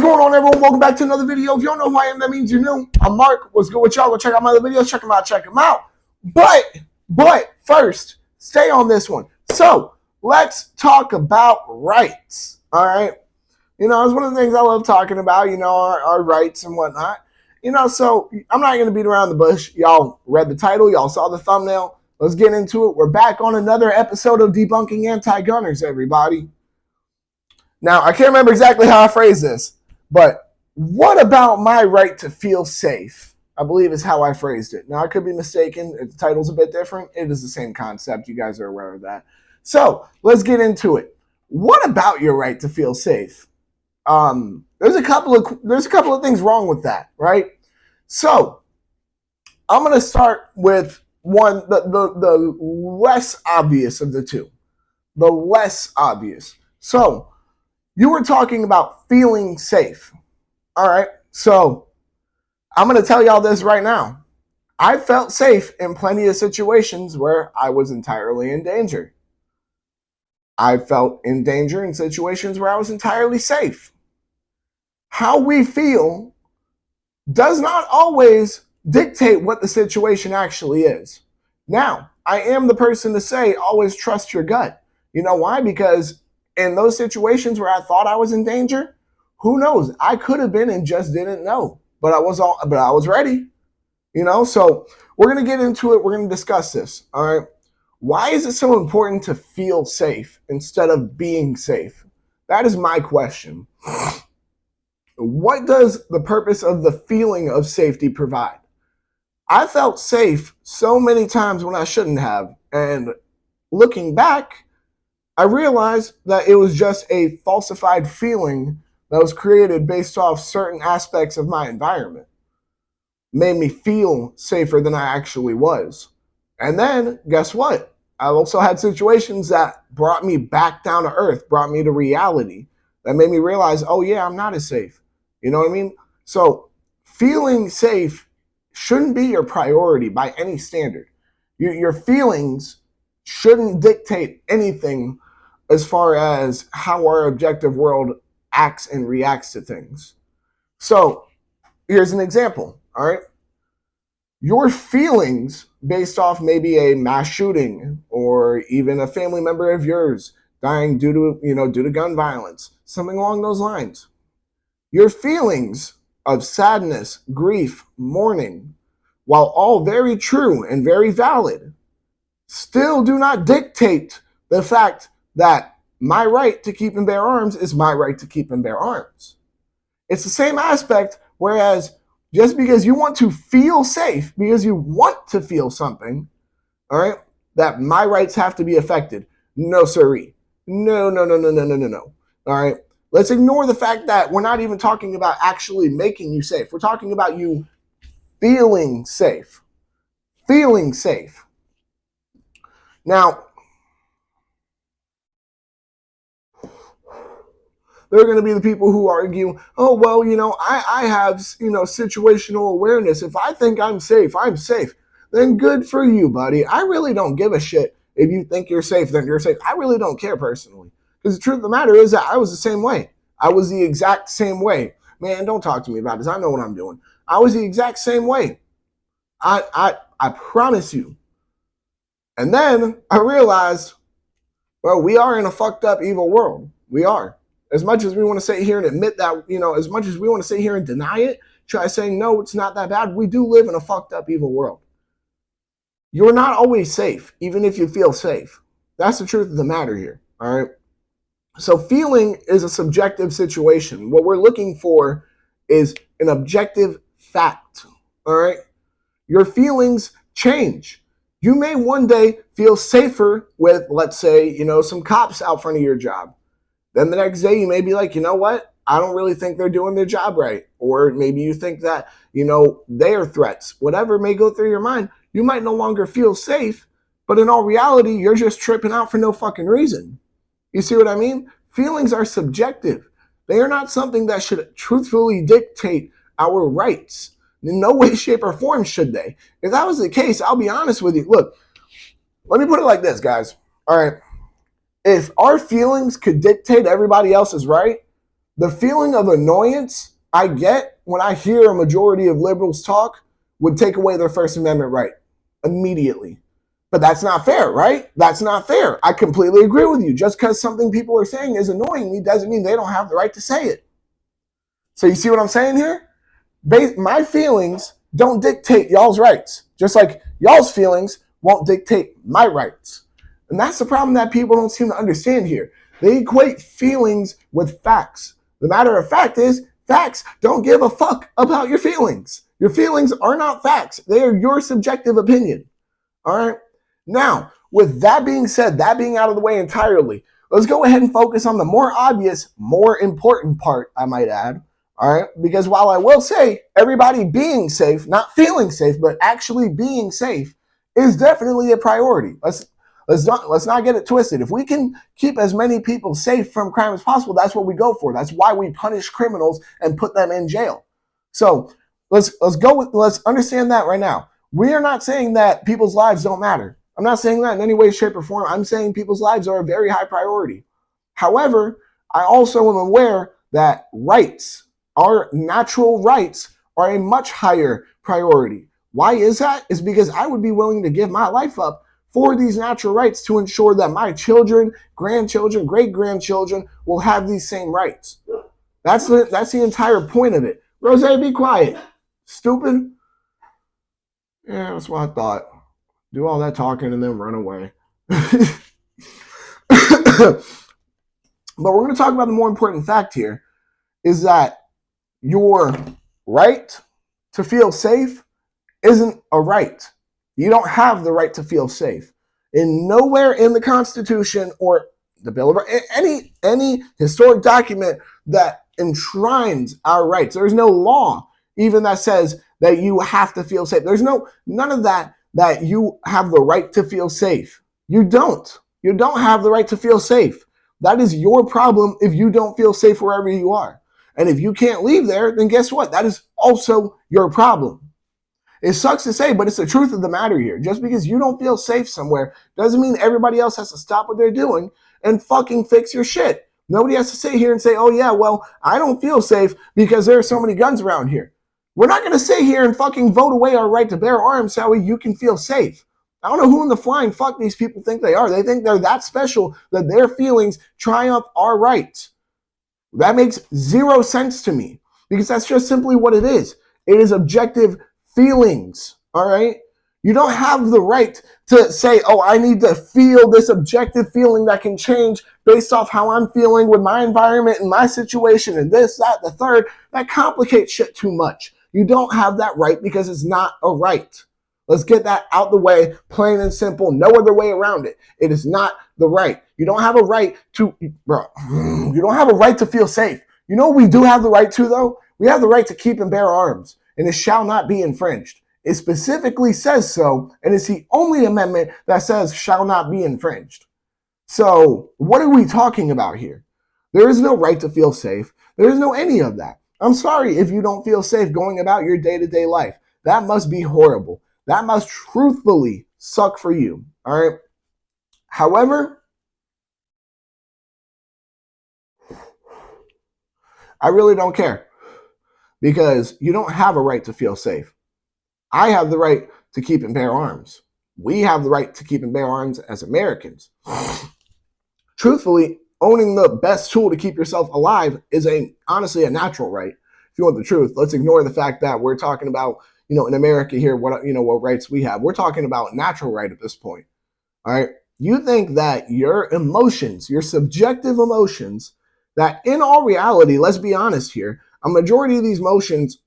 going on, everyone? Welcome back to another video. If you don't know who I am, that means you're new. I'm Mark. What's good with y'all? Go check out my other videos. Check them out. Check them out. But first, stay on this one. So let's talk about rights. All right. You know, it's one of the things I love talking about. You know, our rights and whatnot. You know, so I'm not going to beat around the bush. Y'all read the title. Y'all saw the thumbnail. Let's get into it. We're back on another episode of Debunking Anti Gunners, everybody. Now, I can't remember exactly how I phrased this, but what about my right to feel safe? I believe is how I phrased it. Now, I could be mistaken. If the title's a bit different, it is the same concept. You guys are aware of that. So, let's get into it. What about your right to feel safe? There's a couple of things wrong with that, right? So, I'm going to start with the less obvious of the two. The less obvious. So, you were talking about feeling safe. All right. So I'm going to tell y'all this right now. I felt safe in plenty of situations where I was entirely in danger. I felt in danger in situations where I was entirely safe. How we feel does not always dictate what the situation actually is. Now, I am the person to say always trust your gut. You know why? Because in those situations where I thought I was in danger, who knows? I could have been and just didn't know. But I was ready. You know, so we're going to get into it. We're going to discuss this. All right. Why is it so important to feel safe instead of being safe? That is my question. What does the purpose of the feeling of safety provide? I felt safe so many times when I shouldn't have. And looking back, I realized that it was just a falsified feeling that was created based off certain aspects of my environment. Made me feel safer than I actually was. And then, guess what? I also had situations that brought me back down to earth, brought me to reality, that made me realize, oh yeah, I'm not as safe. You know what I mean? So, feeling safe shouldn't be your priority by any standard. Your feelings shouldn't dictate anything as far as how our objective world acts and reacts to things. So here's an example, all right? Your feelings based off maybe a mass shooting or even a family member of yours dying due to gun violence, something along those lines. Your feelings of sadness, grief, mourning, while all very true and very valid, still do not dictate the fact that my right to keep and bear arms is my right to keep and bear arms. It's the same aspect, whereas just because you want to feel safe, because you want to feel something, all right, that my rights have to be affected. No, sirree. No. All right. Let's ignore the fact that we're not even talking about actually making you safe. We're talking about you feeling safe. Feeling safe. Now, there are going to be the people who argue, oh, well, I have, situational awareness. If I think I'm safe, then good for you, buddy. I really don't give a shit if you think you're safe, then you're safe. I really don't care personally. Because the truth of the matter is that I was the same way. I was the exact same way. Man, don't talk to me about this. I know what I'm doing. I was the exact same way. I promise you. And then I realized, well, we are in a fucked up evil world. We are. As much as we want to sit here and admit that, as much as we want to sit here and deny it, try saying, no, it's not that bad. We do live in a fucked up evil world. You're not always safe, even if you feel safe. That's the truth of the matter here. All right. So feeling is a subjective situation. What we're looking for is an objective fact. All right. Your feelings change. You may one day feel safer with, let's say, some cops out front of your job. Then the next day you may be like, you know what? I don't really think they're doing their job right. Or maybe you think that, they are threats. Whatever may go through your mind, you might no longer feel safe. But in all reality, you're just tripping out for no fucking reason. You see what I mean? Feelings are subjective. They are not something that should truthfully dictate our rights. In no way, shape, or form should they. If that was the case, I'll be honest with you. Look, let me put it like this, guys. All right. If our feelings could dictate everybody else's right, The feeling of annoyance I get when I hear a majority of liberals talk would take away their First Amendment right immediately. But that's not fair, right? That's not fair. I completely agree with you. Just because something people are saying is annoying me doesn't mean they don't have the right to say it. So you see what I'm saying here? My feelings don't dictate y'all's rights, just like y'all's feelings won't dictate my rights. And that's the problem that people don't seem to understand here. They equate feelings with facts. The matter of fact is, facts don't give a fuck about your feelings. Your feelings are not facts. They are your subjective opinion. All right? Now, with that being said, that being out of the way entirely, let's go ahead and focus on the more obvious, more important part, I might add. All right? Because while I will say everybody being safe, not feeling safe, but actually being safe is definitely a priority. Let's not get it twisted. If we can keep as many people safe from crime as possible, that's what we go for. That's why we punish criminals and put them in jail. So let's understand that right now. We are not saying that people's lives don't matter. I'm not saying that in any way, shape, or form. I'm saying people's lives are a very high priority. However, I also am aware that rights, our natural rights, are a much higher priority. Why is that? It's because I would be willing to give my life up for these natural rights to ensure that my children, grandchildren, great-grandchildren will have these same rights. That's the entire point of it. Rose, be quiet. Stupid. Yeah, that's what I thought. Do all that talking and then run away. But we're going to talk about the more important fact here is that your right to feel safe isn't a right. You don't have the right to feel safe. In nowhere in the Constitution or the Bill of Rights, any historic document that enshrines our rights. There's no law even that says that you have to feel safe. There's none of that you have the right to feel safe. You don't. You don't have the right to feel safe. That is your problem if you don't feel safe wherever you are. And if you can't leave there, then guess what? That is also your problem. It sucks to say, but it's the truth of the matter here. Just because you don't feel safe somewhere doesn't mean everybody else has to stop what they're doing and fucking fix your shit. Nobody has to sit here and say, oh yeah, well, I don't feel safe because there are so many guns around here. We're not going to sit here and fucking vote away our right to bear arms so you can feel safe. I don't know who in the flying fuck these people think they are. They think they're that special that their feelings triumph our rights. That makes zero sense to me because that's just simply what it is. It is objective feelings, all right? You don't have the right to say, oh, I need to feel this objective feeling that can change based off how I'm feeling with my environment and my situation and this, that, the third. That complicates shit too much. You don't have that right because it's not a right. Let's get that out the way, plain and simple, no other way around it. It is not the right. You don't have a right to, you don't have a right to feel safe. You know what we do have the right to, though? We have the right to keep and bear arms, and it shall not be infringed. It specifically says so, and it's the only amendment that says shall not be infringed. So what are we talking about here? There is no right to feel safe. There is no any of that. I'm sorry if you don't feel safe going about your day-to-day life. That must be horrible. That must truthfully suck for you, all right? However, I really don't care because you don't have a right to feel safe. I have the right to keep and bear arms. We have the right to keep and bear arms as Americans. Truthfully, owning the best tool to keep yourself alive is honestly a natural right. If you want the truth, let's ignore the fact that we're talking about, in America here, what rights we have. We're talking about natural right at this point. All right. You think that your emotions, your subjective emotions, that in all reality, let's be honest here, a majority of these emotions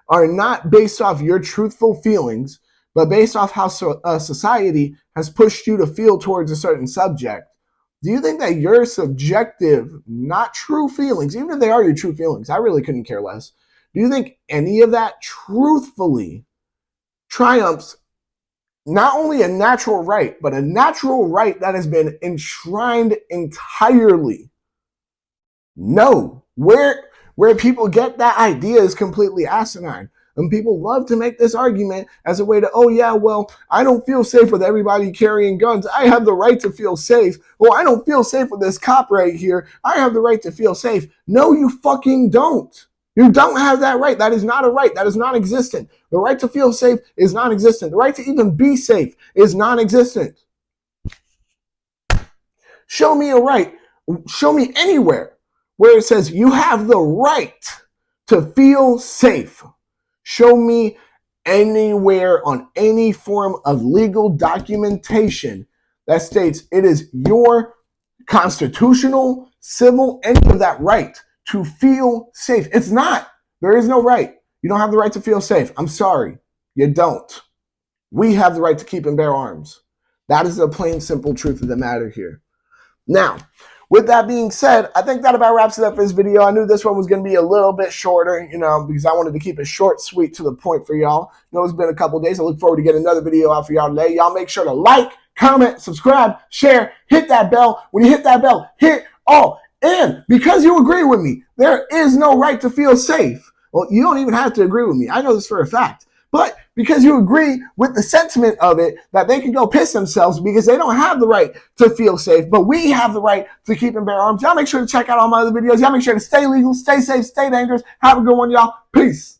are not based off your truthful feelings, but based off how society has pushed you to feel towards a certain subject. Do you think that your subjective, not true feelings, even if they are your true feelings, I really couldn't care less. Do you think any of that truthfully triumphs not only a natural right, but a natural right that has been enshrined entirely? No. Where people get that idea is completely asinine. And people love to make this argument as a way to, oh yeah, well, I don't feel safe with everybody carrying guns. I have the right to feel safe. Well, I don't feel safe with this cop right here. I have the right to feel safe. No, you fucking don't. You don't have that right. That is not a right. That is non-existent. The right to feel safe is non-existent. The right to even be safe is non-existent. Show me a right. Show me anywhere where it says you have the right to feel safe. Show me anywhere on any form of legal documentation that states it is your constitutional, civil, any of that right to feel safe. It's not. There is no right. You don't have the right to feel safe. I'm sorry. You don't. We have the right to keep and bear arms. That is the plain, simple truth of the matter here. Now, with that being said, I think that about wraps it up for this video. I knew this one was going to be a little bit shorter, because I wanted to keep it short, sweet, to the point for y'all. I know it's been a couple days. I look forward to getting another video out for y'all today. Y'all make sure to like, comment, subscribe, share, hit that bell. When you hit that bell, hit all. And because you agree with me, there is no right to feel safe. Well, you don't even have to agree with me. I know this for a fact. But because you agree with the sentiment of it, that they can go piss themselves because they don't have the right to feel safe, but we have the right to keep and bear arms. Y'all make sure to check out all my other videos. Y'all make sure to stay legal, stay safe, stay dangerous. Have a good one, y'all. Peace.